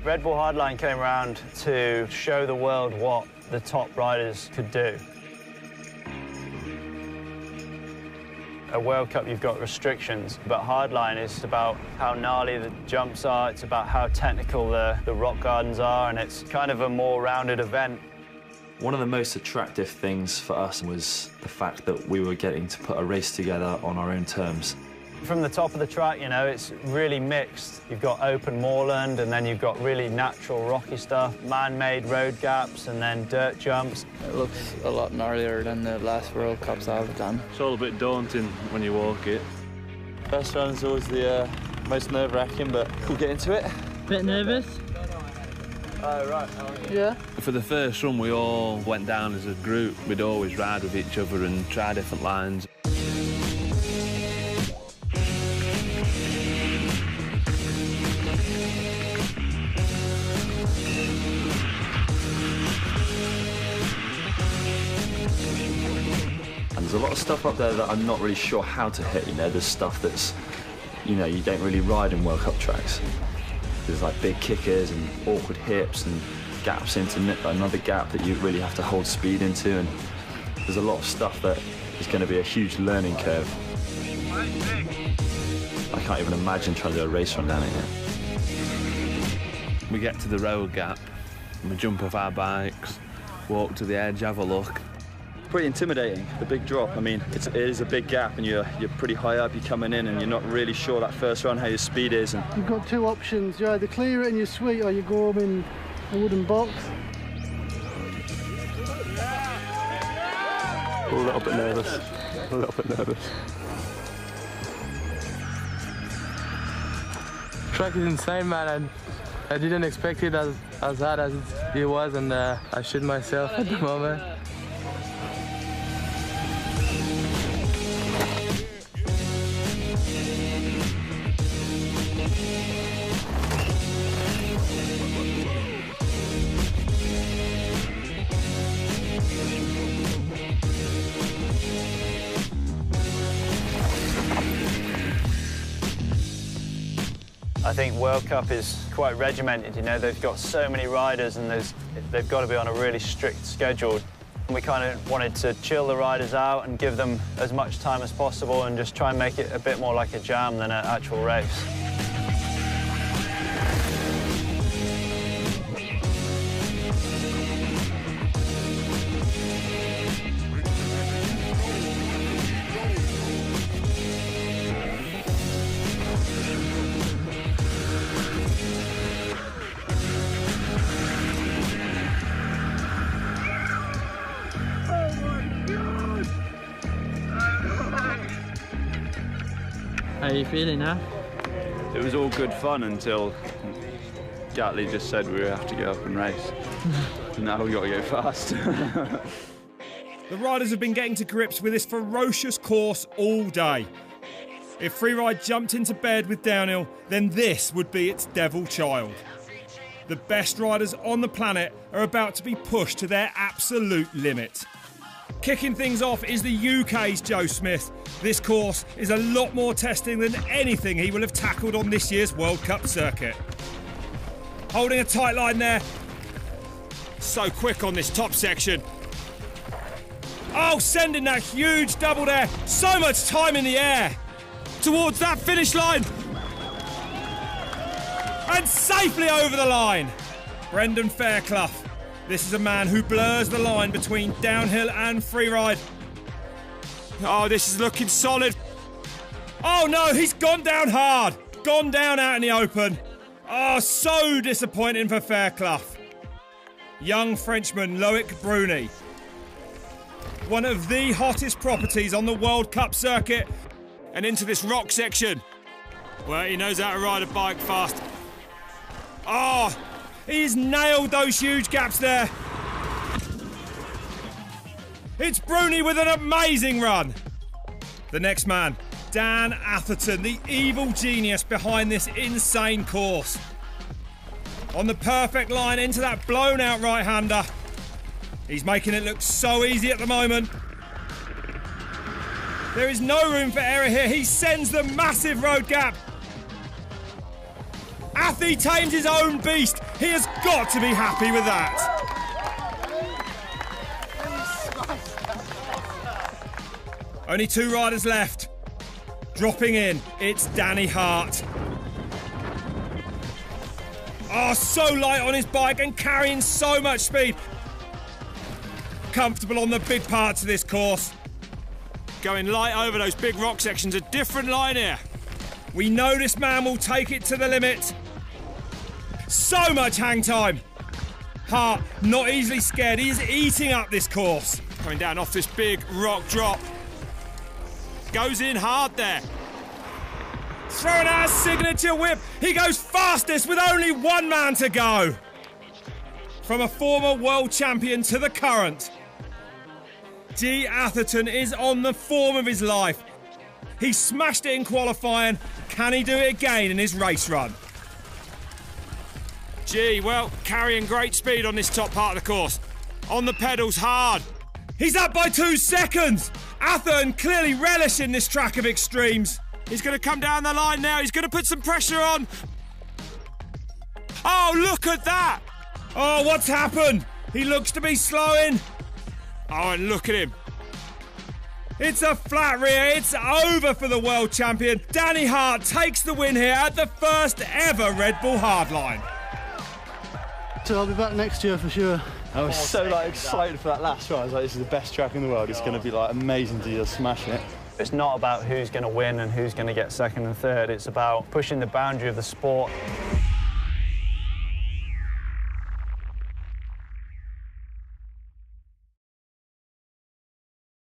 Red Bull Hardline came around to show the world what the top riders could do. At World Cup, you've got restrictions, but Hardline is about how gnarly the jumps are, it's about how technical the rock gardens are, and it's kind of a more rounded event. One of the most attractive things for us was the fact that we were getting to put a race together on our own terms. From the top of the track, you know, it's really mixed. You've got open moorland, and then you've got really natural rocky stuff, man-made road gaps, and then dirt jumps. It looks a lot gnarlier than the last World Cups I've done. It's all a bit daunting when you walk it. First round's always the most nerve-wracking, but we'll get into it. Bit nervous? Oh, right. Yeah. For the first run, we all went down as a group. We'd always ride with each other and try different lines. And there's a lot of stuff up there that I'm not really sure how to hit. You know, there's stuff that's, you know, you don't really ride in World Cup tracks. There's like big kickers and awkward hips and gaps into another gap that you really have to hold speed into, and there's a lot of stuff that is going to be a huge learning curve. I can't even imagine trying to do a race run down it yet. We get to the road gap, and we jump off our bikes, walk to the edge, have a look. Pretty intimidating, the big drop. I mean, it is a big gap, and you're pretty high up, you're coming in, and you're not really sure that first run how your speed is. And you've got two options: you either clear it and you're sweet, or you go home in a wooden box. A little bit nervous. A little bit nervous. Track is insane, man, and I didn't expect it as hard as it was, and I shit myself at the moment. I think World Cup is quite regimented, you know, they've got so many riders and they've got to be on a really strict schedule. We kind of wanted to chill the riders out and give them as much time as possible and just try and make it a bit more like a jam than an actual race. How are you feeling now? It was all good fun until Gatley just said we have to get up and race. Now we got to go fast. The riders have been getting to grips with this ferocious course all day. If Freeride jumped into bed with downhill, then this would be its devil child. The best riders on the planet are about to be pushed to their absolute limit. Kicking things off is the UK's Joe Smith. This course is a lot more testing than anything he will have tackled on this year's World Cup circuit. Holding a tight line there. So quick on this top section. Oh, sending that huge double there. So much time in the air. Towards that finish line. And safely over the line. Brendan Fairclough. This is a man who blurs the line between downhill and freeride. Oh, this is looking solid. Oh no, he's gone down hard. Gone down out in the open. Oh, so disappointing for Fairclough. Young Frenchman Loic Bruni. One of the hottest properties on the World Cup circuit. And into this rock section. Well, he knows how to ride a bike fast. Oh, he's nailed those huge gaps there. It's Bruni with an amazing run. The next man, Dan Atherton, the evil genius behind this insane course. On the perfect line into that blown out right-hander. He's making it look so easy at the moment. There is no room for error here. He sends the massive road gap. Athy tames his own beast. He has got to be happy with that. Only 2 riders left. Dropping in, it's Danny Hart. Oh, so light on his bike and carrying so much speed. Comfortable on the big parts of this course. Going light over those big rock sections, a different line here. We know this man will take it to the limit. So much hang time. Hart, not easily scared. He is eating up this course. Coming down off this big rock drop. Goes in hard there. Throwing out a signature whip. He goes fastest with only 1 man to go. From a former world champion to the current, G. Atherton is on the form of his life. He smashed it in qualifying. Can he do it again in his race run? G, well, carrying great speed on this top part of the course. On the pedals hard. He's up by 2 seconds. Atherton clearly relishing this track of extremes. He's going to come down the line now. He's going to put some pressure on. Oh, look at that. Oh, what's happened? He looks to be slowing. Oh, and look at him. It's a flat rear. It's over for the world champion. Danny Hart takes the win here at the first ever Red Bull Hardline. So I'll be back next year for sure. I was so excited for that last one. I was like, this is the best track in the world. It's going to be amazing to just smash it. It's not about who's going to win and who's going to get second and third. It's about pushing the boundary of the sport.